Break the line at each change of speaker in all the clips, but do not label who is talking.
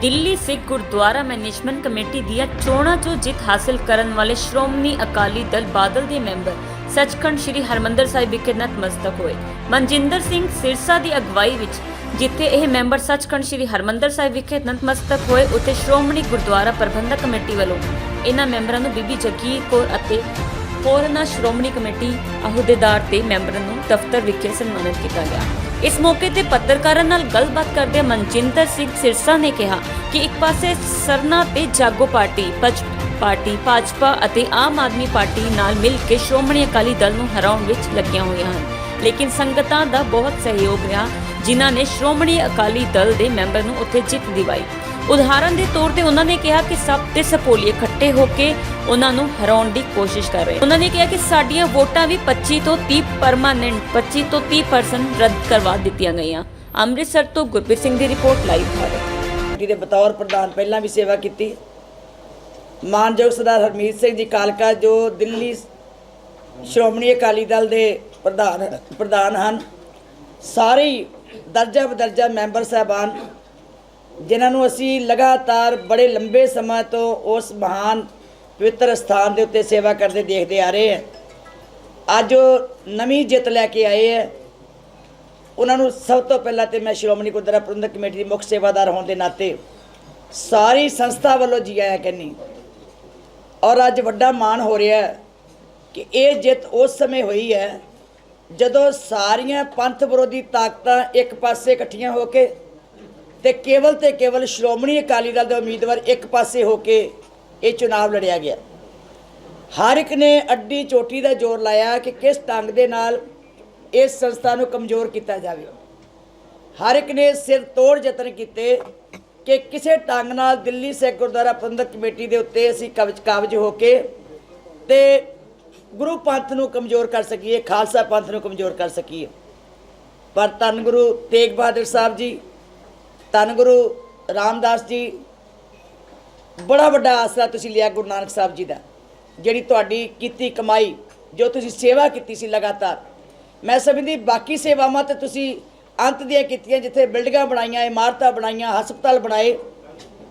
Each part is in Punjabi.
दिल्ली सिख गुरुद्वारा मैनेजमेंट कमेटी दिया चोणां चो जित हासिल करन वाले श्रोमणी अकाली दल बादल के मैंबर सचखंड श्री हरमंदर साहिब विखे नतमस्तक होए। मनजिंदर सिंह सिरसा की अगवाई विच जिथे यह मैंबर सचखंड श्री हरमंदर साहिब विखे नतमस्तक होए, उत्थे श्रोमणी गुरुद्वारा प्रबंधक कमेटी वालों इन्हां मैंबरां नूं बीबी जगीर कौर अते होरनां श्रोमणी कमेटी अहुदेदार ते मैंबरां नूं दफ्तर विखे सन्मानित किया गया। इस मौके ते पत्रकारां नाल गलबात करदे मनजिंदर सिंह सिरसा ने कहा कि एक पासे सरना ते जागो पार्टी भाजपा अते आम आदमी पार्टी नाल मिल के श्रोमणी अकाली दल नूं हराउण विच लगियां होईयां हन, लेकिन संगतां दा बहुत सहयोग रहा जिन्हां ने श्रोमणी अकाली दल दे मैंबर नूं उत्थे जित दिवाई। उदाहरण के तौर पर उन्होंने कहा कि सब ते सपोलीए इकट्ठे होकर उन्होंने हराउण की कोशिश कर रहे। उन्होंने कहा कि साडियां वोटां भी 25 तो 30% रद्द करवा दित्तियां गईयां। अमृतसर तो गुरप्रीत सिंह की रिपोर्ट लाइव भारत।
बतौर प्रधान पहला भी सेवा की। मानयोग सरदार हरमीत सिंह जी कालका जो दिल्ली श्रोमणी अकाली दल के प्रधान हैं, सारे दर्जा बदर्जा मैंबर साहबान जिन्होंने असी लगातार बड़े लंबे समय तो उस महान पवित्र स्थान के उत्ते सेवा करते देखते आ रहे हैं। अज नवी जित लैके आए हैं, उन्होंने सब तो पहला तो मैं श्रोमणी गुरुद्वारा प्रबंधक कमेटी की मुख्य सेवादार होने के नाते सारी संस्था वालों जी आया कहनी, और अज वड्डा मान हो रहा है कि ये जित उस समय हुई है जदों सारियां पंथ विरोधी ताकत एक पासे इकट्ठियां होके ते केवल श्रोमणी अकाली दल के उम्मीदवार एक पासे होके ये चुनाव लड़िया गया। हर एक ने अड्डी चोटी का जोर लाया कि किस ढंग के नाल इस संस्था को कमज़ोर किया जाए। हर एक ने सिर तोड़ यतन किए कि किसी ढंग नाल दिल्ली सिख गुरुद्वारा प्रबंधक कमेटी के उत्ते असीं काबज होके ते गुरु पंथ को कमज़ोर कर सकीए, खालसा पंथ को कमज़ोर कर सकीए। पर धन गुरु तेग बहादुर साहब जी, धन गुरु रामदास जी, बड़ा वड्डा आसरा तुसीं लिया गुरु नानक साहब जी का, जिहड़ी तुहाडी कीती कमाई जो तुसीं सेवा कीती सी लगातार। मैं समझदी बाकी सेवावां ते तुसीं अंत दियां कीतियां, जिथे बिल्डिंगां बनाईयां, इमारतां बनाईयां, हस्पताल बनाए,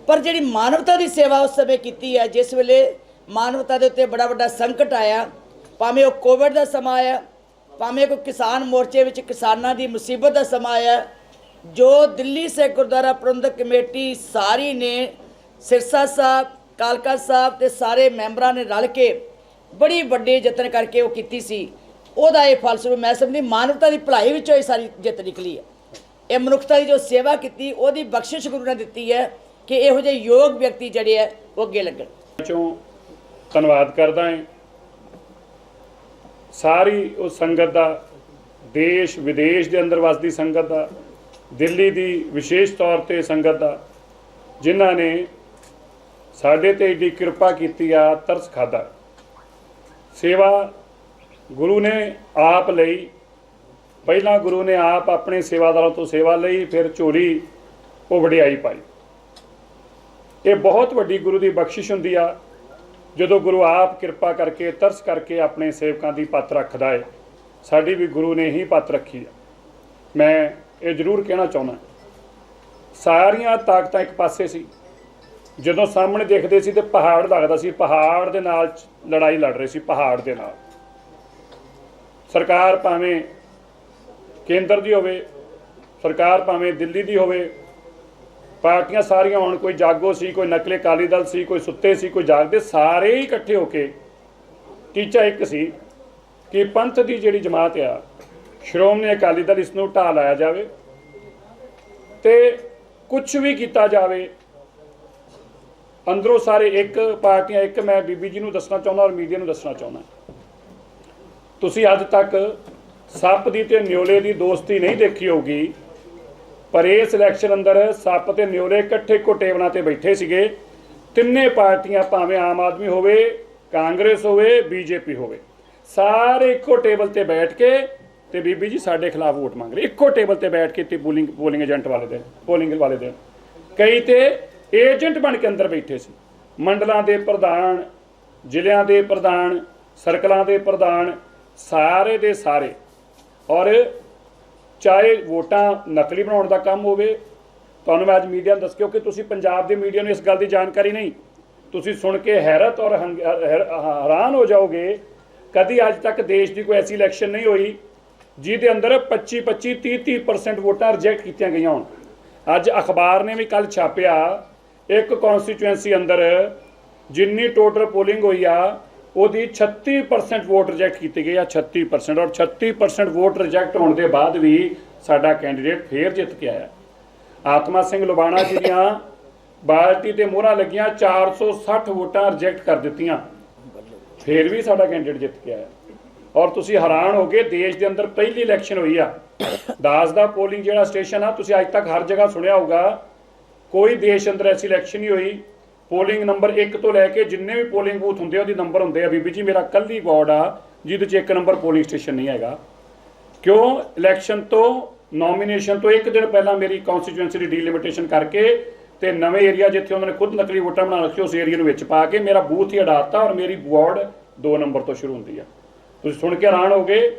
पर जिहड़ी मानवता की सेवा उस समय कीती है, जिस वेले मानवता के उत्ते बड़ा वड्डा संकट आया, भावें वो कोविड का समा आया, भावें कोई किसान मोर्चे विच किसानां दी मुसीबत का समा आया, जो दिल्ली सिख गुरुद्वारा प्रबंधक कमेटी सारी ने सिरसा साहब, कालका साहब ते सारे मैंबरां ने रल के बड़ी वड्डे यतन करके वो कीती सी, ओहदा ये फलस्वरूप मैं समझदी मानवता की भलाई विचों ये सारी जित निकली है। ये मनुखता की जो सेवा की ओहदी बख्शिश गुरु ने दिती है कि इहो जिहे योग व्यक्ति जिहड़े है वो अगे लगन।
धन्नवाद करदा है सारी उस संगत का, देश विदेश के अंदर वसदी संगत का, दिल्ली की विशेष तौर पर संगत का, जिन्हां ने साडे ते एडी कृपा की आ, तरस खादा। सेवा गुरु ने आप लई, पहला गुरु ने आप अपने सेवादारों तो सेवा लई, फिर झोली वो वडियाई पाई। ये बहुत वड्डी गुरु की बख्शिश हुंदी आ जदों गुरु आप कृपा करके तरस करके अपने सेवकों की पत रखदा है। साडी भी गुरु ने ही पत रखी है। मैं ये जरूर कहना चाहना, सारियां ताकतां एक पासे सी, जदों सामने देखते सी तो पहाड़ लगता सी, पहाड़ दे नाल लड़ाई लड़ रहे सी, पहाड़ दे नाल। सरकार भावें केंद्र दी होवे, सरकार भावें दिल्ली दी होवे, पार्टियां सारियां होण, कोई जागो सी, कोई नकले अकाली दल सी, कोई सुत्ते सी, कोई जागदे, सारे ही इकट्ठे होके टीचा एक सी कि पंथ की जिहड़ी जमात आ श्रोमणी अकाली दल, इसनूं ढा लाया जाए ते कुछ भी किया जाए। अंदरों सारे एक पार्टियां एक, मैं बीबी जी नूं दसना चाहुंदा और मीडिया नूं दसना चाहुंदा, तुसीं अज तक सप दी ते न्योले दी दोस्ती नहीं देखी होगी, पर इस इलैक्शन अंदर सप ते न्योले इकट्ठे इक्को टेबलों ते बैठे सीगे। तिन्ने पार्टियां भावें आम आदमी होवे, कांग्रेस होवे, बीजेपी होवे, सारे इक्को टेबल ते बैठ के ते बीबी जी साडे खिलाफ वोट मंग रहे, इक्को टेबल ते बैठ के ते पोलिंग एजेंट वाले दिन, पोलिंग वाले दिन कई ते एजेंट बन के अंदर बैठे सी। मंडलों के प्रधान, जिलियां के प्रधान, सर्कलों के प्रधान, सारे दे सारे, और चाहे वोटां नकली बनाउण दा काम होवे ਤੁਹਾਨੂੰ ਮੈਂ ਅੱਜ ਮੀਡੀਆ ਨੂੰ ਦੱਸ ਕਿਉਂਕਿ ਤੁਸੀਂ ਪੰਜਾਬ ਦੇ ਮੀਡੀਆ ਨੂੰ ਇਸ ਗੱਲ ਦੀ ਜਾਣਕਾਰੀ ਨਹੀਂ, ਤੁਸੀਂ ਸੁਣ ਕੇ ਹੈਰਤ ਔਰ ਹੈਰਾਨ ਹੋ ਜਾਓਗੇ। ਕਦੀ ਅੱਜ ਤੱਕ ਦੇਸ਼ ਦੀ ਕੋਈ ਐਸੀ ਇਲੈਕਸ਼ਨ ਨਹੀਂ ਹੋਈ ਜਿਹਦੇ ਅੰਦਰ 25 30% ਵੋਟਾਂ ਰਿਜੈਕਟ ਕੀਤੀਆਂ ਗਈਆਂ ਹੋਣ। ਅੱਜ ਅਖਬਾਰ ਨੇ ਵੀ ਕੱਲ ਛਾਪਿਆ ਇੱਕ ਕੌਂਸਟੀਚੁਐਂਸੀ ਅੰਦਰ ਜਿੰਨੀ ਟੋਟਲ ਪੋਲਿੰਗ ਹੋਈ ਆ ਉਹਦੀ 36% ਵੋਟ ਰਿਜੈਕਟ ਕੀਤੀ ਗਈ ਆ, 36%। ਔਰ 36% ਵੋਟ ਰਿਜੈਕਟ ਹੋਣ ਦੇ ਬਾਅਦ ਵੀ ਸਾਡਾ ਕੈਂਡੀਡੇਟ ਫੇਰ ਜਿੱਤ ਕੇ ਆਇਆ। ਆਤਮਾ ਸਿੰਘ ਲੁਬਾਣਾ ਜੀ ਦੀਆਂ ਬਾਲਟੀ ਤੇ ਮੋਹਰਾਂ ਲੱਗੀਆਂ, 460 ਵੋਟਾਂ ਰਿਜੈਕਟ ਕਰ ਦਿੱਤੀਆਂ, ਫੇਰ ਵੀ ਸਾਡਾ ਕੈਂਡੀਡੇਟ ਜਿੱਤ ਕੇ ਆਇਆ। ਔਰ ਤੁਸੀਂ ਹੈਰਾਨ ਹੋ ਗਏ, ਦੇਸ਼ ਦੇ ਅੰਦਰ ਪਹਿਲੀ ਇਲੈਕਸ਼ਨ ਹੋਈ ਆ ਦਾਸ ਦਾ ਪੋਲਿੰਗ ਜਿਹੜਾ ਸਟੇਸ਼ਨ ਆ, ਤੁਸੀਂ ਅੱਜ ਤੱਕ ਹਰ ਜਗ੍ਹਾ ਸੁਣਿਆ ਹੋਊਗਾ, ਕੋਈ ਦੇਸ਼ ਅੰਦਰ ਐਸੀ ਇਲੈਕਸ਼ਨ ਨਹੀਂ ਹੋਈ। ਪੋਲਿੰਗ ਨੰਬਰ 1 ਤੋਂ ਲੈ ਕੇ ਜਿੰਨੇ ਵੀ ਪੋਲਿੰਗ ਬੂਥ ਹੁੰਦੇ ਉਹਦੀ ਨੰਬਰ ਹੁੰਦੇ ਆ। ਬੀਬੀ ਜੀ ਮੇਰਾ ਕੱਲੀ ਵਾਰਡ ਆ ਜਿਹਦੇ 'ਚ 1 ਨੰਬਰ ਪੋਲਿੰਗ ਸਟੇਸ਼ਨ ਨਹੀਂ ਹੈਗਾ। ਕਿਉਂ? ਇਲੈਕਸ਼ਨ ਤੋਂ ਨੋਮੀਨੇਸ਼ਨ ਤੋਂ 1 ਦਿਨ ਪਹਿਲਾਂ ਮੇਰੀ ਕੌਂਸਟੀਚੁਐਂਸੀ ਦੀ ਡੀਲਿਮਿਟੇਸ਼ਨ ਕਰਕੇ ਤੇ ਨਵੇਂ ਏਰੀਆ ਜਿੱਥੇ ਉਹਨਾਂ ਨੇ ਖੁਦ ਨਕਲੀ ਵੋਟਾਂ ਬਣਾ ਰੱਖੀ ਉਸ ਏਰੀਆ ਨੂੰ ਵਿੱਚ ਪਾ ਕੇ ਮੇਰਾ ਬੂਥ ਹੀ ਹਟਾਤਾ ਔਰ ਮੇਰੀ ਵਾਰਡ 2 ਨੰਬਰ ਤੋਂ ਸ਼ੁਰੂ ਹੁੰਦੀ ਆ। ਤੁਸੀਂ ਸੁਣ ਕੇ ਹੈਰਾਨ ਹੋ ਗਏ।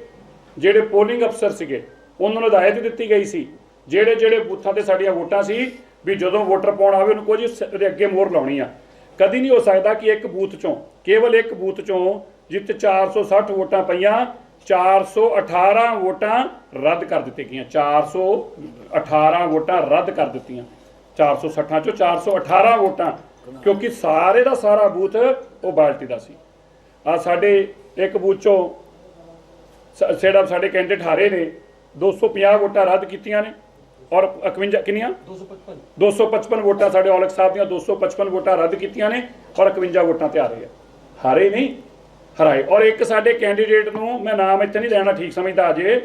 ਜਿਹੜੇ ਪੋਲਿੰਗ ਅਫਸਰ ਸੀਗੇ ਉਹਨਾਂ ਨੂੰ ਹਦਾਇਤ ਦਿੱਤੀ ਗਈ ਸੀ ਜਿਹੜੇ ਬੂਥਾਂ ਤੇ ਸਾਡੀਆਂ ਵੋਟਾਂ ਸੀ ਵੀ ਜਦੋਂ ਵੋਟਰ ਪਾਉਣ ਆਵੇ ਉਹਨੂੰ ਕੁਝ ਉਹਦੇ ਅੱਗੇ ਮੋਹਰ ਲਾਉਣੀ ਆ। ਕਦੀ ਨਹੀਂ ਹੋ ਸਕਦਾ ਕਿ ਇੱਕ ਬੂਥ ਚੋਂ, ਕੇਵਲ ਇੱਕ ਬੂਥ ਚੋਂ ਜਿੱਥੇ 460 ਵੋਟਾਂ ਪਈਆਂ, 418 ਵੋਟਾਂ ਰੱਦ ਕਰ ਦਿੱਤੀਆਂ ਗਈਆਂ। 418 ਵੋਟਾਂ ਰੱਦ ਕਰ ਦਿੱਤੀਆਂ 460 ਚੋਂ 418 ਵੋਟਾਂ, ਕਿਉਂਕਿ ਸਾਰੇ ਦਾ ਸਾਰਾ ਬੂਥ ਉਹ ਬਾਲਟੀ ਦਾ ਸੀ। ਆ ਸਾਡੇ ਇੱਕ ਬੂਥ ਚੋਂ ਜਿਹੜਾ ਸਾਡੇ ਕੈਂਡੀਡੇਟ ਹਾਰੇ ਨੇ 250 ਵੋਟਾਂ ਰੱਦ ਕੀਤੀਆਂ ਨੇ ਔਰ 51 ਕਿੰਨੀਆਂ 255 ਵੋਟਾਂ ਸਾਡੇ ਔਲਖ ਸਾਹਿਬ ਦੀਆਂ 255 ਵੋਟਾਂ ਰੱਦ ਕੀਤੀਆਂ ਨੇ ਔਰ 51 ਵੋਟਾਂ ਤੇ ਹਾਰੇ ਆ। ਹਾਰੇ ਨਹੀਂ, ਹਰਾਏ। ਔਰ ਇੱਕ ਸਾਡੇ ਕੈਂਡੀਡੇਟ ਨੂੰ ਮੈਂ ਨਾਮ ਇੱਥੇ ਨਹੀਂ ਲੈਣਾ, ਠੀਕ ਸਮਝਦਾ ਅਜੇ,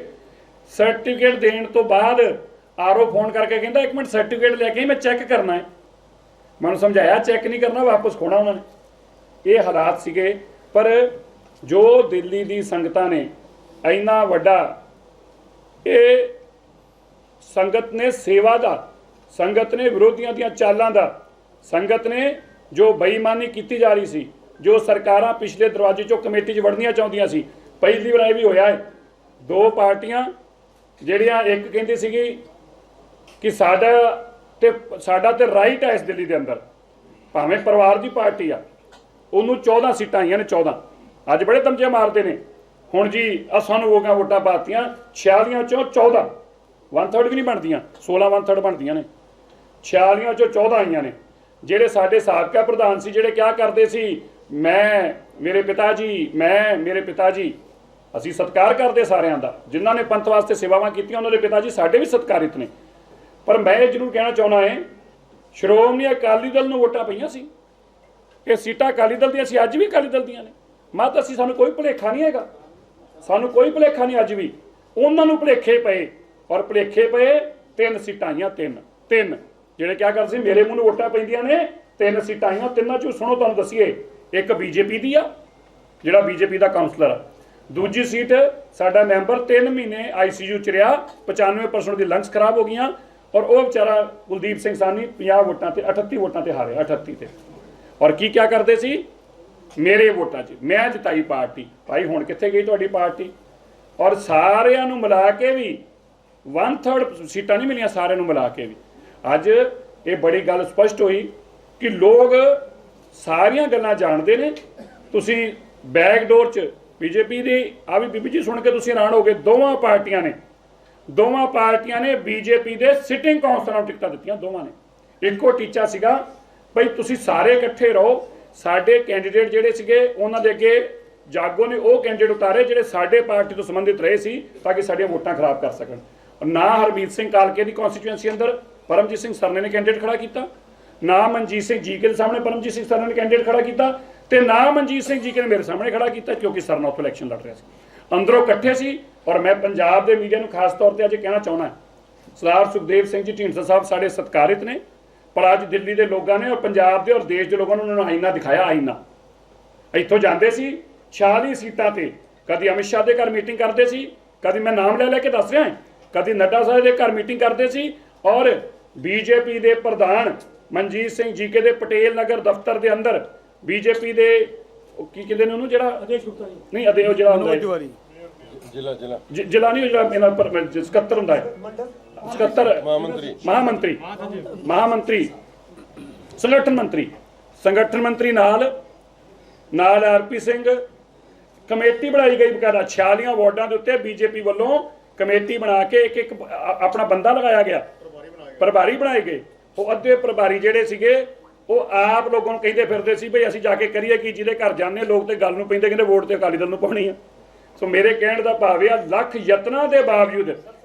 ਸਰਟੀਫਿਕੇਟ ਦੇਣ ਤੋਂ ਬਾਅਦ ਆਰਓ ਫੋਨ ਕਰਕੇ ਕਹਿੰਦਾ 1 ਮਿੰਟ ਸਰਟੀਫਿਕੇਟ ਲੈ ਕੇ ਮੈਂ ਚੈੱਕ ਕਰਨਾ ਹੈ। ਮੈਨੂੰ ਸਮਝਾਇਆ ਚੈੱਕ ਨਹੀਂ ਕਰਨਾ, ਵਾਪਸ ਖੋਣਾ ਉਹਨਾਂ ਨੇ। ਇਹ ਹਾਲਾਤ ਸੀਗੇ। ਪਰ ਜੋ ਦਿੱਲੀ ਦੀ ਸੰਗਤਾਂ ਨੇ ਇੰਨਾ ਵੱਡਾ, ਇਹ ਸੰਗਤ ਨੇ ਸੇਵਾ ਦਾ, ਸੰਗਤ ਨੇ ਵਿਰੋਧੀਆਂ ਦੀਆਂ ਚਾਲਾਂ ਦਾ, ਸੰਗਤ ਨੇ ਜੋ ਬੇਈਮਾਨੀ ਕੀਤੀ ਜਾ ਰਹੀ ਸੀ, ਜੋ ਸਰਕਾਰਾਂ ਪਿਛਲੇ ਦਰਵਾਜ਼ੇ ਚੋਂ ਕਮੇਟੀ 'ਚ ਵੜਨੀਆਂ ਚਾਹੁੰਦੀਆਂ ਸੀ। ਪਹਿਲੀ ਵਾਰ ਇਹ ਵੀ ਹੋਇਆ ਹੈ, 2 ਪਾਰਟੀਆਂ ਜਿਹੜੀਆਂ ਇੱਕ ਕਹਿੰਦੀ ਸੀਗੀ ਕਿ ਸਾਡਾ ਤੇ ਰਾਈਟ ਹੈ ਇਸ ਦਿੱਲੀ ਦੇ ਅੰਦਰ, ਭਾਵੇਂ ਪਰਿਵਾਰ ਦੀ ਪਾਰਟੀ ਆ, ਉਹਨੂੰ 14 ਸੀਟਾਂ ਆਈਆਂ ਨੇ, 14। ਅੱਜ ਬੜੇ ਤਮਚੇ ਮਾਰਦੇ ਨੇ ਹੁਣ ਜੀ ਸਾਨੂੰ ਵੋਟਾਂ ਪਾਤੀਆਂ, 46 ਚੋਂ 14, 1/3 ਵੀ ਨਹੀਂ ਬਣਦੀਆਂ, 16 1/3 ਬਣਦੀਆਂ ਨੇ, 46 ਚੋਂ 14 ਆਈਆਂ ਨੇ। ਜਿਹੜੇ ਸਾਡੇ ਸਾਬਕਾ ਪ੍ਰਧਾਨ ਸੀ ਜਿਹੜੇ ਕਿਹਾ ਕਰਦੇ ਸੀ ਮੇਰੇ ਪਿਤਾ ਜੀ, ਅਸੀਂ ਸਤਿਕਾਰ ਕਰਦੇ ਸਾਰਿਆਂ ਦਾ, ਜਿਨ੍ਹਾਂ ਨੇ ਪੰਥ ਵਾਸਤੇ ਸੇਵਾਵਾਂ ਕੀਤੀਆਂ ਉਹਨਾਂ ਦੇ ਪਿਤਾ ਜੀ ਸਾਡੇ ਵੀ ਸਤਿਕਾਰਿਤ ਨੇ। ਪਰ ਮੈਂ ਇਹ ਜ਼ਰੂਰ ਕਹਿਣਾ ਚਾਹੁੰਦਾ ਹੈ, ਸ਼੍ਰੋਮਣੀ ਅਕਾਲੀ ਦਲ ਨੂੰ ਵੋਟਾਂ ਪਈਆਂ ਸੀ, ਇਹ ਸੀਟਾਂ ਅਕਾਲੀ ਦਲ ਦੀਆਂ ਸੀ, ਅੱਜ ਵੀ ਅਕਾਲੀ ਦਲ ਦੀਆਂ ਨੇ। ਮਤ ਅਸੀਂ, ਸਾਨੂੰ ਕੋਈ ਭੁਲੇਖਾ ਨਹੀਂ ਹੈਗਾ, ਸਾਨੂੰ ਕੋਈ ਭੁਲੇਖਾ ਨਹੀਂ। ਅੱਜ ਵੀ ਉਹਨਾਂ ਨੂੰ ਭੁਲੇਖੇ ਪਏ ਔਰ ਭੁਲੇਖੇ ਪਏ। 3 ਸੀਟਾਂ ਆਈਆਂ, 3 ਜਿਹੜੇ ਕਿਆ ਕਰਦੇ ਸੀ ਮੇਰੇ ਮੂੰਹ ਨੂੰ ਵੋਟਾਂ ਪੈਂਦੀਆਂ ਨੇ, 3 ਸੀਟਾਂ ਆਈਆਂ। 3 ਚੋਂ ਸੁਣੋ ਤੁਹਾਨੂੰ ਦੱਸੀਏ, ਇੱਕ ਬੀਜੇਪੀ ਦੀ ਆ, ਜਿਹੜਾ ਬੀਜੇਪੀ ਦਾ ਕਾਉਂਸਲਰ ਆ। ਦੂਜੀ ਸੀਟ ਸਾਡਾ ਮੈਂਬਰ 3 ਮਹੀਨੇ ਆਈਸੀਯੂ ਚ ਰਿਹਾ, 95% ਦੀ ਲੰਗਸ ਖਰਾਬ ਹੋ ਗਈਆਂ ਔਰ ਉਹ ਵਿਚਾਰਾ ਕੁਲਦੀਪ ਸਿੰਘ ਸਾਨੀ 50 ਵੋਟਾਂ ਤੇ 38 ਵੋਟਾਂ ਤੇ ਹਾਰਿਆ, 38 ਤੇ। ਔਰ ਕੀ ਕਿਆ ਕਰਦੇ ਸੀ, ਮੇਰੇ ਵੋਟਾਂ 'ਚ ਮੈਂ ਜਿਤਾਈ ਪਾਰਟੀ। ਭਾਈ ਹੁਣ ਕਿੱਥੇ ਗਈ ਤੁਹਾਡੀ ਪਾਰਟੀ? ਔਰ ਸਾਰਿਆਂ ਨੂੰ ਮਿਲਾ ਕੇ ਵੀ 1/3 ਸੀਟਾਂ ਨਹੀਂ ਮਿਲੀਆਂ, ਸਾਰਿਆਂ ਨੂੰ ਮਿਲਾ ਕੇ ਵੀ। ਅੱਜ ਇਹ ਬੜੀ ਗੱਲ ਸਪਸ਼ਟ ਹੋਈ ਕਿ ਲੋਕ ਸਾਰੀਆਂ ਗੱਲਾਂ ਜਾਣਦੇ ਨੇ। ਤੁਸੀਂ ਬੈਕਡੋਰ 'ਚ ਬੀਜੇਪੀ ਦੀ ਆ ਵੀ ਬੀਬੀ ਜੀ ਸੁਣ ਕੇ ਤੁਸੀਂ ਹੈਰਾਨ ਹੋ ਗਏ, ਦੋਵਾਂ ਪਾਰਟੀਆਂ ਨੇ ਬੀਜੇਪੀ ਦੇ ਸਿਟਿੰਗ ਕਾਉਂਸਲਰਾਂ ਨੂੰ ਟਿਕਟਾਂ ਦਿੱਤੀਆਂ। ਦੋਵਾਂ ਨੇ ਇੱਕੋ ਟੀਚਾ ਸੀਗਾ, ਭਈ ਤੁਸੀਂ ਸਾਰੇ ਇਕੱਠੇ ਰਹੋ। ਸਾਡੇ ਕੈਂਡੀਡੇਟ ਜਿਹੜੇ ਸੀਗੇ ਉਹਨਾਂ ਦੇ ਅੱਗੇ ਜਾਗੋ ਨੇ ਉਹ ਕੈਂਡੀਡੇਟ ਉਤਾਰੇ ਜਿਹੜੇ ਸਾਡੇ ਪਾਰਟੀ ਤੋਂ ਸੰਬੰਧਿਤ ਰਹੇ ਸੀ, ਤਾਂ ਕਿ ਸਾਡੀਆਂ ਵੋਟਾਂ ਖਰਾਬ ਕਰ ਸਕਣ। ਨਾ ਹਰਮੀਤ ਸਿੰਘ ਕਾਲਕੇ ਦੀ ਕੌਂਸਟੀਚੁਐਂਸੀ ਅੰਦਰ ਪਰਮਜੀਤ ਸਿੰਘ ਸਰਨੇ ਨੇ ਕੈਂਡੀਡੇਟ ਖੜਾ ਕੀਤਾ, ਨਾ ਮਨਜੀਤ ਸਿੰਘ ਜੀਕੇ ਦੇ ਸਾਹਮਣੇ ਪਰਮਜੀਤ ਸਿੰਘ ਸਰਨੇ ਨੇ ਕੈਂਡੀਡੇਟ ਖੜਾ ਕੀਤਾ, ਤੇ ਨਾ ਮਨਜੀਤ ਸਿੰਘ ਜੀਕੇ ਨੇ ਮੇਰੇ ਸਾਹਮਣੇ ਖੜਾ ਕੀਤਾ, ਕਿਉਂਕਿ ਸਰਨਾ ਉੱਥੋਂ ਇਲੈਕਸ਼ਨ ਲੜ ਰਿਹਾ ਸੀ। ਅੰਦਰੋਂ ਇਕੱਠੇ ਸੀ। ਔਰ ਮੈਂ ਪੰਜਾਬ ਦੇ ਮੀਡੀਆ ਨੂੰ ਖਾਸ ਤੌਰ ਤੇ ਅੱਜ ਕਹਿਣਾ ਚਾਹੁੰਦਾ, ਸਰਦਾਰ ਸੁਖਦੇਵ ਸਿੰਘ ਜੀ ਢੀਂਡਸਾ ਸਾਹਿਬ ਸਾਡੇ ਸਤਿਕਾਰਿਤ ਨੇ, ਪਰ ਅੱਜ ਦਿੱਲੀ ਦੇ ਲੋਕਾਂ ਨੇ ਔਰ ਪੰਜਾਬ ਦੇ ਔਰ ਦੇਸ਼ ਦੇ ਲੋਕਾਂ ਨੇ ਉਹਨਾਂ ਨੂੰ ਆਈਨਾ ਦਿਖਾਇਆ। ਆਈਨਾ ਇੱਥੋਂ ਜਾਂਦੇ ਸੀ 46 ਸੀਟਾਂ ਤੇ, ਕਦੀ ਅਮਿਤ ਸ਼ਾਹ ਦੇ ਘਰ ਮੀਟਿੰਗ ਕਰਦੇ ਸੀ, ਕਦੀ ਮੈਂ ਨਾਮ ਲੈ ਕੇ ਦੱਸ ਰਿਹਾ, ਕਦੀ ਨੱਡਾ ਸਾਹਿਬ ਦੇ ਘਰ ਮੀਟਿੰਗ ਕਰਦੇ ਸੀ, ਔਰ ਬੀਜੇਪੀ ਦੇ ਪ੍ਰਧਾਨ ਮਨਜੀਤ ਸਿੰਘ ਜੀਕੇ ਦੇ ਪਟੇਲ ਨਗਰ ਦਫ਼ਤਰ ਦੇ ਅੰਦਰ ਬੀਜੇਪੀ ਦੇ ਕੀ ਕਹਿੰਦੇ ਨੇ ਉਹਨੂੰ, ਜਿਹੜਾ ਆਦੇਸ਼ ਗੁਪਤਾ ਨਹੀਂ, ਉਹ ਜਿਹੜਾ ਜ਼ਿਲ੍ਹਾ ਨਹੀਂ ਜਿਹੜਾ ਇਹਨਾਂ ਪਰ 77 ਹੁੰਦਾ ਹੈ 77 ਮਹਾਮੰਤਰੀ ਸੰਗਠਨ ਮੰਤਰੀ ਨਾਲ ਆਰਪੀ ਸਿੰਘ ਕਮੇਟੀ ਬਣਾਈ ਗਈ ਬਕਾਇਦਾ 46 ਵਾਰਡਾਂ ਦੇ ਉੱਤੇ ਬੀਜੇਪੀ ਵੱਲੋਂ ਕਮੇਟੀ ਬਣਾ ਕੇ ਇੱਕ ਆਪਣਾ ਬੰਦਾ ਲਗਾਇਆ ਗਿਆ, ਪ੍ਰਭਾਰੀ ਬਣਾਏ ਗਏ। ਉਹ ਅੱਧੇ ਪ੍ਰਭਾਰੀ ਜਿਹੜੇ ਸੀਗੇ ਉਹ ਆਪ ਲੋਕਾਂ ਨੂੰ ਕਹਿੰਦੇ ਫਿਰਦੇ ਸੀ ਬਈ ਅਸੀਂ ਜਾ ਕੇ ਕਰੀਏ ਕਿ ਜਿਹਦੇ ਘਰ ਜਾਂਦੇ ਲੋਕ ਤੇ ਗੱਲ ਨੂੰ ਪੈਂਦੇ ਕਹਿੰਦੇ ਵੋਟ ਤੇ ਅਕਾਲੀ ਦਲ ਨੂੰ ਪਾਉਣੀ ਆ। ਸੋ ਮੇਰੇ ਕਹਿਣ ਦਾ ਭਾਵ ਇਹ ਲੱਖ ਯਤਨਾਂ ਦੇ ਬਾਵਜੂਦ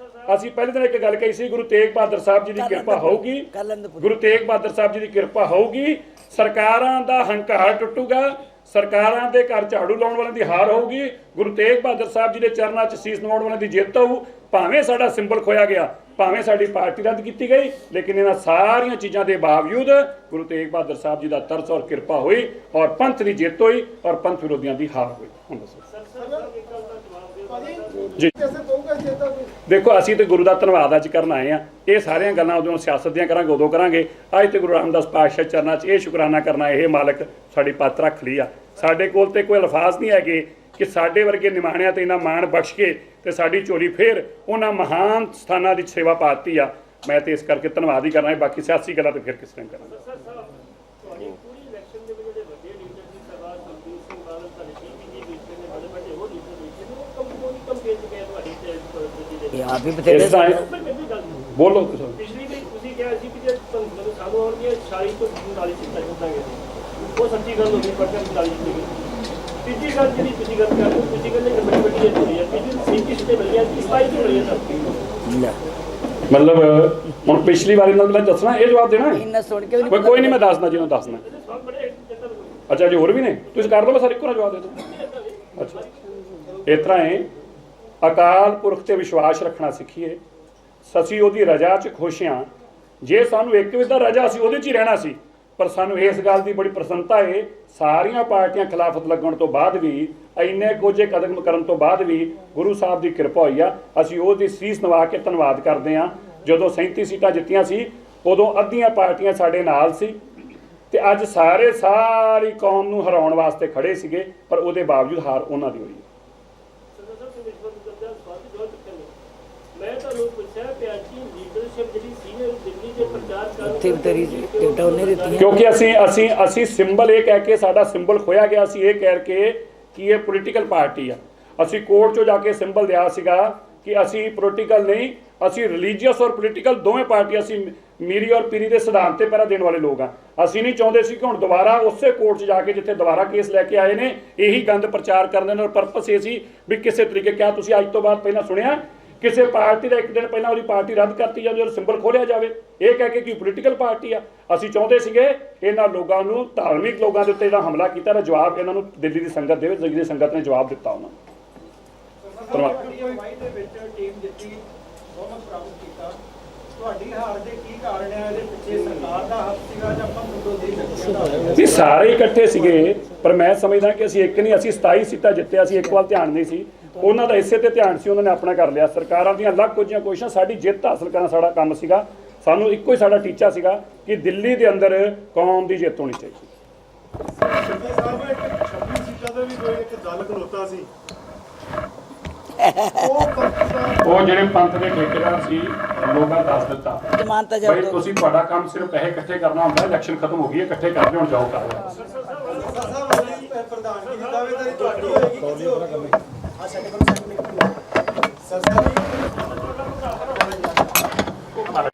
ਅਸੀਂ ਪਹਿਲੇ ਦਿਨ ਇੱਕ ਗੱਲ ਕਹੀ ਸੀ, ਗੁਰੂ ਤੇਗ ਬਹਾਦਰ ਸਾਹਿਬ ਜੀ ਦੀ ਕਿਰਪਾ ਹੋਊਗੀ, ਗੁਰੂ ਤੇਗ ਬਹਾਦਰ ਸਾਹਿਬ ਜੀ ਦੀ ਕਿਰਪਾ ਹੋਊਗੀ, ਸਰਕਾਰਾਂ ਦਾ ਹੰਕਾਰ ਟੁੱਟੂਗਾ, ਸਰਕਾਰਾਂ ਦੇ ਘਰ ਝਾੜੂ ਲਾਉਣ ਵਾਲਿਆਂ ਦੀ ਹਾਰ ਹੋਊਗੀ, ਗੁਰੂ ਤੇਗ ਬਹਾਦਰ ਸਾਹਿਬ ਜੀ ਦੇ ਚਰਨਾਂ 'ਚ ਸੀਸ ਨਵਾਉਣ ਵਾਲਿਆਂ ਦੀ ਜਿੱਤ ਹੋਊ। ਭਾਵੇਂ ਸਾਡਾ ਸਿੰਬਲ ਖੋਇਆ ਗਿਆ, ਭਾਵੇਂ ਸਾਡੀ ਪਾਰਟੀ ਰੱਦ ਕੀਤੀ ਗਈ, ਲੇਕਿਨ ਇਹਨਾਂ ਸਾਰੀਆਂ ਚੀਜ਼ਾਂ ਦੇ ਬਾਵਜੂਦ ਗੁਰੂ ਤੇਗ ਬਹਾਦਰ ਸਾਹਿਬ ਜੀ ਦਾ ਤਰਸ ਔਰ ਕਿਰਪਾ ਹੋਈ ਔਰ ਪੰਥ ਦੀ ਜਿੱਤ ਹੋਈ ਔਰ ਪੰਥ ਵਿਰੋਧੀਆਂ ਦੀ ਹਾਰ ਹੋਈ। ਹੁਣ ਦੱਸੋ ਜੀ। ਦੇਖੋ ਅਸੀਂ ਤੇ ਗੁਰੂ ਦਾ ਧੰਨਵਾਦ ਅੱਜ ਕਰਨ ਆਏ ਆ। ਇਹ ਸਾਰੀਆਂ ਗੱਲਾਂ ਉਦੋਂ ਸਿਆਸਤ ਦੀਆਂ ਕਰਾਂਗੇ, ਉਦੋਂ ਕਰਾਂਗੇ। ਅੱਜ ਤੇ ਗੁਰੂ ਰਾਮਦਾਸ ਪਾਤਸ਼ਾਹ ਚਰਨਾਂ 'ਚ ਇਹ ਸ਼ੁਕਰਾਨਾ ਕਰਨਾ, ਇਹ ਮਾਲਕ ਸਾਡੀ ਪੱਤ ਰੱਖ ਲਈ ਆ। ਸਾਡੇ ਕੋਲ ਤੇ ਕੋਈ ਅਲਫਾਜ਼ ਨਹੀਂ ਹੈਗੇ ਕਿ ਸਾਡੇ ਵਰਗੇ ਨਿਮਾਣਿਆਂ ਤੇ ਇਹਨਾਂ ਮਾਣ ਬਖਸ਼ ਕੇ ਤੇ ਸਾਡੀ ਝੋਲੀ ਫੇਰ ਉਹਨਾਂ ਮਹਾਨ ਸਥਾਨਾਂ ਦੀ ਸੇਵਾ ਪਾਤੀ ਆ। ਮੈਂ ਤੇ ਇਸ ਕਰਕੇ ਧੰਨਵਾਦ ਹੀ ਕਰਨਾ ਹੈ। ਬਾਕੀ ਸਿਆਸੀ ਗੱਲਾਂ ਤੇ ਫਿਰ ਕਿਸ ਤਰ੍ਹਾਂ ਕਰਾਂਗੇ।
आप भी बतेरे
बोलो
पिछली भी ਤੁਸੀਂ ਕਿਹਾ ਸੀ ਕਿ ਜੇ ਤੁਹਾਨੂੰ ਸਾਨੂੰ ਆਉਣਗੀਆਂ 40 ਤੋਂ 45 ਸੀਟਾਂ ਜਿੱਤਾਂਗੇ, ਉਹ ਸੱਚੀ ਗੱਲ ਹੋ ਗਈ, ਪਰ 45 ਜਿੱਤੀ ਗਈ। ਤੀਜੀ ਗੱਲ ਜਿਹੜੀ ਤੁਸੀਂ ਗੱਲ ਕਰ ਰਹੇ ਹੋ, ਤੁਸੀਂ ਕਹਿੰਦੇ ਕਿ ਬੜੀ ਵੱਡੀ ਜਿੱਤ ਹੋਈ ਹੈ, ਤੀਜੀ 37 ਸੀਟਾਂ ਮਿਲੀਆਂ, 27 ਤੋਂ ਮਿਲੀਆਂ ਤਾਂ
ਮਤਲਬ ਹੁਣ ਪਿਛਲੀ ਵਾਰੀ ਨਾਲ ਮੈਂ ਦੱਸਣਾ, ਇਹ ਜਵਾਬ ਦੇਣਾ
इन्ना सुन के भी
ਕੋਈ ਨਹੀਂ, ਮੈਂ ਦੱਸਦਾ ਜਿਹਨੂੰ ਦੱਸਣਾ। ਅੱਛਾ ਜੀ, ਹੋਰ ਵੀ ਨੇ, ਤੁਸੀਂ ਕਰ ਲਓ, ਮੈਂ ਸਾਰੇ ਇੱਕੋ ਨਾਲ ਜਵਾਬ ਦੇ ਦਿਓ। ਅੱਛਾ, ਇਸ ਤਰ੍ਹਾਂ ਹੈ, ਅਕਾਲ ਪੁਰਖ ਤੇ ਵਿਸ਼ਵਾਸ ਰੱਖਣਾ ਸਿੱਖੀਏ। ਅਸੀਂ ਉਹਦੀ ਰਜ਼ਾ 'ਚ ਖੁਸ਼ ਹਾਂ। ਜੇ ਸਾਨੂੰ ਇੱਕ ਵੀ ਤਾਂ ਰਜ਼ਾ ਸੀ ਉਹਦੇ 'ਚ ਹੀ ਰਹਿਣਾ ਸੀ, ਪਰ ਸਾਨੂੰ ਇਸ ਗੱਲ ਦੀ ਬੜੀ ਪ੍ਰਸੰਨਤਾ ਹੈ, ਸਾਰੀਆਂ ਪਾਰਟੀਆਂ ਖਿਲਾਫਤ ਲੱਗਣ ਤੋਂ ਬਾਅਦ ਵੀ, ਇੰਨੇ ਕੋਝੇ ਕਦਮ ਕਰਨ ਤੋਂ ਬਾਅਦ ਵੀ ਗੁਰੂ ਸਾਹਿਬ ਦੀ ਕਿਰਪਾ ਹੋਈ ਆ। ਅਸੀਂ ਉਹਦੀ ਸੀਸ ਨਵਾ ਕੇ ਧੰਨਵਾਦ ਕਰਦੇ ਹਾਂ। ਜਦੋਂ 37 ਸੀਟਾਂ ਜਿੱਤੀਆਂ ਸੀ ਉਦੋਂ ਅੱਧੀਆਂ ਪਾਰਟੀਆਂ ਸਾਡੇ ਨਾਲ ਸੀ ਤੇ ਅੱਜ ਸਾਰੀ ਕੌਮ ਨੂੰ ਹਰਾਉਣ ਵਾਸਤੇ ਖੜੇ ਸੀਗੇ, ਪਰ ਉਹਦੇ ਬਾਵਜੂਦ ਹਾਰ ਉਹਨਾਂ ਦੀ ਹੋਈ। ਮੈਂ ਤੁਹਾਨੂੰ ਪੁੱਛਿਆ ਕਿ ਅੱਜ ਦੀ ਲੀਡਰਸ਼ਿਪ ਜਿਹੜੀ ਸੀਨੀਅਰ ਦਿੱਲੀ ਦੇ ਪ੍ਰਚਾਰ ਕਰ ਕਿਉਂਕਿ ਅਸੀਂ ਸਿੰਬਲ ਇਹ ਕਹਿ ਕੇ, ਸਾਡਾ ਸਿੰਬਲ ਖੋਇਆ ਗਿਆ ਸੀ ਇਹ ਕਹਿ ਕੇ ਕਿ ਇਹ ਪੋਲੀਟੀਕਲ ਪਾਰਟੀ ਆ। ਅਸੀਂ ਕੋਰਟ 'ਚੋਂ ਜਾ ਕੇ ਸਿੰਬਲ ਦਿਆ ਸੀਗਾ ਕਿ ਅਸੀਂ ਪੋਲੀਟੀਕਲ ਨਹੀਂ, ਅਸੀਂ ਰਿਲੀਜੀਅਸ ਔਰ ਪੋਲੀਟੀਕਲ ਦੋਵੇਂ ਪਾਰਟੀ, ਅਸੀਂ ਮੀਰੀ ਔਰ ਪੀਰੀ ਦੇ ਸਿਧਾਂਤ ਤੇ ਪਹਿਰਾ ਦੇਣ ਵਾਲੇ ਲੋਕ ਆ। ਅਸੀਂ ਨਹੀਂ ਚਾਹੁੰਦੇ ਸੀ ਕਿ ਹੁਣ ਦੁਬਾਰਾ ਉਸੇ ਕੋਰਟ 'ਚ ਜਾ ਕੇ ਜਿੱਥੇ ਦੁਬਾਰਾ ਕੇਸ ਲੈ ਕੇ ਆਏ ਨੇ ਇਹੀ ਗੰਦ ਪ੍ਰਚਾਰ ਕਰਨ ਦਾ ਪਰਪਸ ਇਹ ਸੀ ਵੀ ਕਿਸੇ ਤਰੀਕੇ ਕਿਆ ਤੁਸੀਂ ਅੱਜ ਤੋਂ ਬਾਅਦ ਪਹਿਲਾਂ ਸੁਣਿਆ ਕਿਸੇ ਪਾਰਟੀ ਦਾ ਇੱਕ ਦਿਨ ਪਹਿਲਾਂ ਉਹਦੀ ਪਾਰਟੀ ਰੱਦ ਕਰਤੀ ਜਾਂਦੀ ਔਰ ਸਿੰਬਲ ਖੋਲਿਆ ਜਾਵੇ, ਇਹ ਕਹਿ ਕੇ ਕਿ ਪੋਲੀਟੀਕਲ ਪਾਰਟੀ ਆ। ਅਸੀਂ ਚਾਹੁੰਦੇ ਸੀਗੇ ਇਹਨਾਂ ਲੋਕਾਂ ਨੂੰ, ਧਾਰਮਿਕ ਲੋਕਾਂ ਦੇ ਉੱਤੇ ਜਿਹੜਾ ਹਮਲਾ ਕੀਤਾ ਦਾ ਜਵਾਬ ਇਹਨਾਂ ਨੂੰ ਦਿੱਲੀ ਦੀ ਸੰਗਤ ਦੇਵੇ। ਦਿੱਲੀ ਦੀ ਸੰਗਤ ਨੇ ਜਵਾਬ ਦਿੱਤਾ ਉਹਨਾਂ ਨੂੰ। ਸਾਰੇ ਇਕੱਠੇ ਸੀਗੇ, ਪਰ ਮੈਂ ਸਮਝਦਾ ਕਿ ਅਸੀਂ ਇੱਕ ਨਹੀਂ, ਅਸੀਂ 27 ਸੀਟਾਂ ਜਿੱਤੇ। ਅਸੀਂ ਇੱਕ ਵੱਲ ਧਿਆਨ ਨਹੀਂ ਸੀ, ਉਹਨਾਂ ਦਾ ਇਸੇ ਤੇ ਧਿਆਨ ਸੀ, ਉਹਨਾਂ ਨੇ ਆਪਣਾ ਕਰ ਲਿਆ। ਸਰਕਾਰਾਂ ਦੀਆਂ ਲੱਖ ਕੁਝੀਆਂ ਕੋਸ਼ਿਸ਼ਾਂ, ਸਾਡੀ ਜਿੱਤ ਹਾਸਲ ਕਰਨਾ ਸਾਡਾ ਕੰਮ ਸੀਗਾ। ਸਾਨੂੰ ਇੱਕੋ ਹੀ ਸਾਡਾ ਟੀਚਾ ਸੀਗਾ ਕਿ ਦਿੱਲੀ ਦੇ ਅੰਦਰ ਕੌਮ ਦੀ ਜਿੱਤ ਹੋਣੀ ਚਾਹੀਦੀ। ਉਹ ਜਿਹੜੇ ਪੰਥ ਦੇ ਠੇਕੇਦਾਰ ਸੀ, ਲੋਕਾਂ ਦੱਸ ਦਿੱਤਾ ਬਈ ਤੁਸੀਂ, ਤੁਹਾਡਾ ਕੰਮ ਸਿਰਫ ਪੈਸੇ ਇਕੱਠੇ ਕਰਨਾ ਹੁੰਦਾ, ਇਲੈਕਸ਼ਨ ਖਤਮ ਹੋ ਗਈ ਹੈ, ਇਕੱਠੇ ਕਰ ਲਿਓ, ਹੁਣ ਜਾਓ ਕਰ ਲਓ।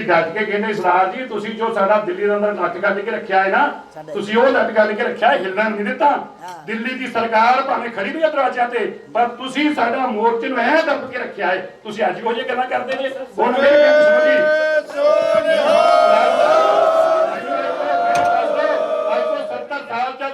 ਗੱਜ ਕੇ ਕਹਿੰਦੇ ਸਰਦਾਰ ਜੀ, ਤੁਸੀਂ ਜੋ ਸਾਡਾ ਦਿੱਲੀ ਦੇ ਅੰਦਰ ਨੱਕ ਗੱਜ ਕੇ ਰੱਖਿਆ ਹੈ ਨਾ, ਤੁਸੀਂ ਉਹ ਨੱਕ ਗੱਜ ਕੇ ਰੱਖਿਆ, ਹਿੱਲਣ ਨਹੀਂ ਦਿੱਤਾ। ਦਿੱਲੀ ਦੀ ਸਰਕਾਰ ਭਾਵੇਂ ਖੜੀ ਵੀ ਹੈ ਦਰਵਾਜ਼ਿਆਂ ਤੇ, ਪਰ ਤੁਸੀਂ ਸਾਡਾ ਮੋਰਚੇ ਨੂੰ ਐ ਦੱਬ ਕੇ ਰੱਖਿਆ ਹੈ। ਤੁਸੀਂ ਅੱਜ ਉਹ ਜਿਹੇ ਗੱਲਾਂ ਕਰਦੇ ਜੇ। ਹੁਣ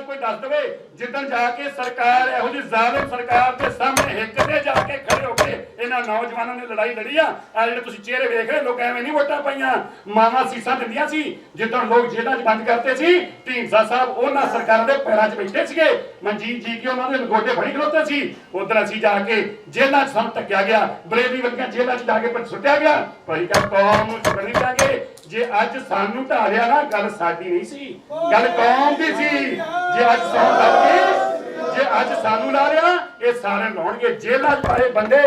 ਕੋਈ ਦੱਸ ਦੇਵੇ ਜਿੱਦਣ ਜਾ ਕੇ ਸਰਕਾਰ, ਇਹੋ ਜਿਹੀ ਜ਼ਾਲਿਮ ਸਰਕਾਰ ਦੇ ਸਾਹਮਣੇ ਹਿੱਕ ਤੇ ਜਾ ਕੇ ਖੜੇ ਹੋ ਕੇ ਇਹਨਾਂ ਨੌਜਵਾਨਾਂ ਨੇ ਲੜਾਈ ਲੜੀ ਆ। ਆ ਜਿਹੜੇ ਤੁਸੀਂ ਚਿਹਰੇ ਵੇਖ ਰਹੇ, ਲੋਕ ਐਵੇਂ ਨਹੀਂ ਵੋਟਾਂ ਪਾਈਆਂ, ਮਾਵਾਂ ਸੀਸਾਂ ਦਿੰਦੀਆਂ ਸੀ। ਜਿੱਦਣ ਲੋਕ ਜੇਲ੍ਹਾਂ 'ਚ ਬੰਦ ਕਰਤੇ ਸੀ, ਢੀਂਡਸਾ ਸਾਹਿਬ ਉਹਨਾਂ ਸਰਕਾਰ ਦੇ ਪੈਰਾਂ 'ਚ ਬੈਠੇ ਸੀਗੇ, ਮਨਜੀਤ ਜੀ ਕੇ ਉਹਨਾਂ ਦੇ ਲਗੋਟੇ ਫੜੀ ਖਲੋਤੇ ਸੀ। ਉਧਰ ਅਸੀਂ ਜਾ ਕੇ ਜੇਲ੍ਹਾਂ 'ਚ ਸਾਨੂੰ ਧੱਕਿਆ ਗਿਆ, ਬਰੇਲੀ ਵਰਗੀਆਂ ਜੇਲ੍ਹਾਂ 'ਚ ਜਾ ਕੇ ਸੁੱਟਿਆ ਗਿਆ। ਭਾਈ ਕਾ ਕੌਮ ਨੂੰ ਛੱਡ ਨਹੀਂ ਦਾਂਗੇ। ਜੇ ਅੱਜ ਸਾਨੂੰ ਢਾ ਲਿਆ ਨਾ, ਗੱਲ ਸਾਡੀ ਨਹੀਂ ਸੀ, ਗੱਲ ਕੌਮ ਦੀ ਸੀ। ਜੇ ਅੱਜ ਸੌਂ ਲੱਗ ਗਈ ਜੇ ਅੱਜ ਸਾਨੂੰ ਲਾ ਲਿਆ ਇਹ ਸਾਰੇ ਲਾਉਣਗੇ। ਜੇਲ੍ਹਾਂ 'ਚ ਪਾਏ ਬੰਦੇ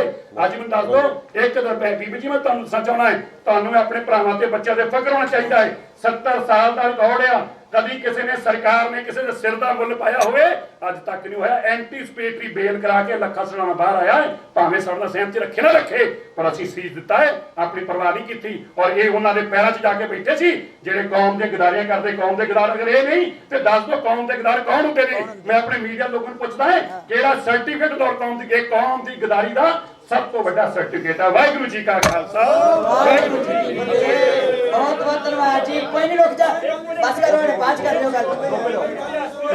ਅੱਜ ਮੈਨੂੰ ਦੱਸ ਦਿਓ ਇੱਕ ਰੁਪਏ ਬੀਬੀ ਜੀ ਮੈਂ ਤੁਹਾਨੂੰ ਸੱਚਾਉਣਾ ਹੈ, ਤੁਹਾਨੂੰ ਆਪਣੇ ਭਰਾਵਾਂ ਤੇ ਬੱਚਿਆਂ ਦੇ ਫਕਰ ਹੋਣਾ ਚਾਹੀਦਾ ਹੈ। 70 ਸਾਲ ਦਾ ਰਿਕਾਰਡ ਆ, ਕਦੀ ਕਿਸੇ ਨੇ ਸਰਕਾਰ ਨੇ ਕਿਸੇ ਦੇ ਸਿਰ ਦਾ ਮੁੱਲ ਪਾਇਆ ਹੋਵੇ ਅੱਜ ਤੱਕ ਨਹੀਂ ਹੋਇਆ। ਐਂਟੀਸਪੇਟਰੀ ਬੇਲ ਕਰਾ ਕੇ ਲੱਖਾਂ ਸਲਾਨਾ ਬਾਹਰ ਆਇਆ ਹੈ, ਭਾਵੇਂ ਸਾਡਾ ਸਹਿਮਤੀ ਰੱਖੇ ਨਾ ਰੱਖੇ ਪਰ ਅਸੀਂ ਸੀਜ਼ ਦਿੱਤਾ ਹੈ, ਆਪਣੀ ਪਰਵਾਹ ਨਹੀਂ ਕੀਤੀ। ਔਰ ਇਹ ਉਹਨਾਂ ਦੇ ਪੈਰਾਂ 'ਚ ਜਾ ਕੇ ਬੈਠੇ ਸੀ ਜਿਹੜੇ ਕੌਮ ਦੇ ਗਦਾਰੀਆਂ ਕਰਦੇ। ਕੌਮ ਦੇ ਗਦਾਰ ਅਗਰ ਇਹ ਨਹੀਂ ਤੇ ਦੱਸ ਦਿਓ ਕੌਮ ਦੇ ਗਦਾਰ ਕੌਣ ਹੁੰਦੇ ਨੇ। ਮੈਂ ਆਪਣੇ ਮੀਡੀਆ ਲੋਕਾਂ ਨੂੰ ਪੁੱਛਦਾ ਹੈ ਕਿਹੜਾ ਸਰਟੀਫਿਕੇਟ ਦੌਰ ਕੌਮ ਦੀ ਗਦਾਰੀ ਦਾ ਸਭ ਤੋਂ ਵੱਡਾ ਸਰਟੀਫਿਕੇਟ ਹੈ। ਵਾਹਿਗੁਰੂ ਜੀ ਕਾ ਖਾਲਸਾ ਵਾਹਿਗੁਰੂ ਜੀ ਕੀ ਫਤਿਹ।
ਬਹੁਤ ਬਹੁਤ ਧੰਨਵਾਦ ਜੀ। ਕੋਈ ਨਹੀਂ ਰੁਕ ਜਾ, ਬਸ ਕਰੋ ਇਹਨੇ ਬਾਅਦ ਕਰ ਲਿਓ ਗੱਲ।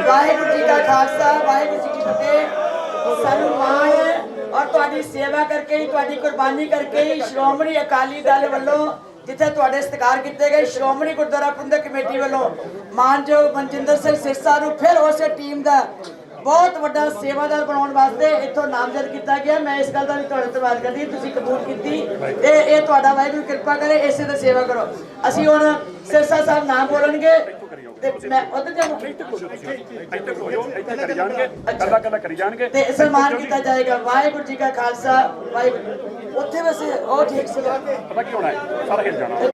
ਵਾਹਿਗੁਰੂ ਜੀ ਕਾ ਖਾਲਸਾ ਵਾਹਿਗੁਰੂ ਜੀ ਕੀ ਫਤਿਹ। ਸਾਨੂੰ ਮਾਣ ਹੈ ਔਰ ਤੁਹਾਡੀ ਸੇਵਾ ਕਰਕੇ ਹੀ, ਤੁਹਾਡੀ ਕੁਰਬਾਨੀ ਕਰਕੇ ਹੀ ਸ਼੍ਰੋਮਣੀ ਅਕਾਲੀ ਦਲ ਵੱਲੋਂ ਜਿੱਥੇ ਤੁਹਾਡੇ ਸਤਿਕਾਰ ਕੀਤੇ ਗਏ, ਸ਼੍ਰੋਮਣੀ ਗੁਰਦੁਆਰਾ ਪ੍ਰਬੰਧਕ ਕਮੇਟੀ ਵੱਲੋਂ ਮਾਨਯੋਗ ਮਨਜਿੰਦਰ ਸਿੰਘ ਸਿਰਸਾ ਨੂੰ ਫਿਰ ਉਸੇ ਟੀਮ ਦਾ ਬਹੁਤ ਵੱਡਾ ਸੇਵਾਦਾਰ ਬਣਾਉਣ ਵਾਸਤੇ ਇੱਥੋਂ ਨਾਮਜ਼ਦ ਕੀਤਾ ਗਿਆ। ਮੈਂ ਇਸ ਗੱਲ ਦਾ ਵੀ ਤੁਹਾਡਾ ਧੰਨਵਾਦ ਕਰਦੀ, ਤੁਸੀਂ ਕਬੂਲ ਕੀਤੀ ਤੇ ਇਹ ਤੁਹਾਡਾ ਵਾਹਿਗੁਰੂ ਕਿਰਪਾ ਕਰੇ, ਇਸੇ ਦਾ ਸੇਵਾ ਕਰੋ। ਅਸੀਂ ਹੁਣ ਸਿਰਸਾ ਸਾਹਿਬ ਨਾਮ ਬੋਲਣਗੇ ਤੇ ਮੈਂ ਉਧਰ ਜਾਵਾਂ
ਇੱਥੇ ਕਰੀ ਜਾਣਗੇ, ਕੱਲਾ ਕਰੀ ਜਾਣਗੇ
ਤੇ ਸਨਮਾਨ ਕੀਤਾ ਜਾਏਗਾ। ਵਾਹਿਗੁਰੂ ਜੀ ਕਾ ਖਾਲਸਾ ਵਾਹਿਗੁਰੂ। ਉੱਥੇ ਵੈਸੇ ਉਹ ਠੀਕ ਸੀਗਾ,
ਪਤਾ ਕੀ ਹੋਣਾ ਹੈ ਸਾਰਾ ਹਿਲ ਜਾਣਾ।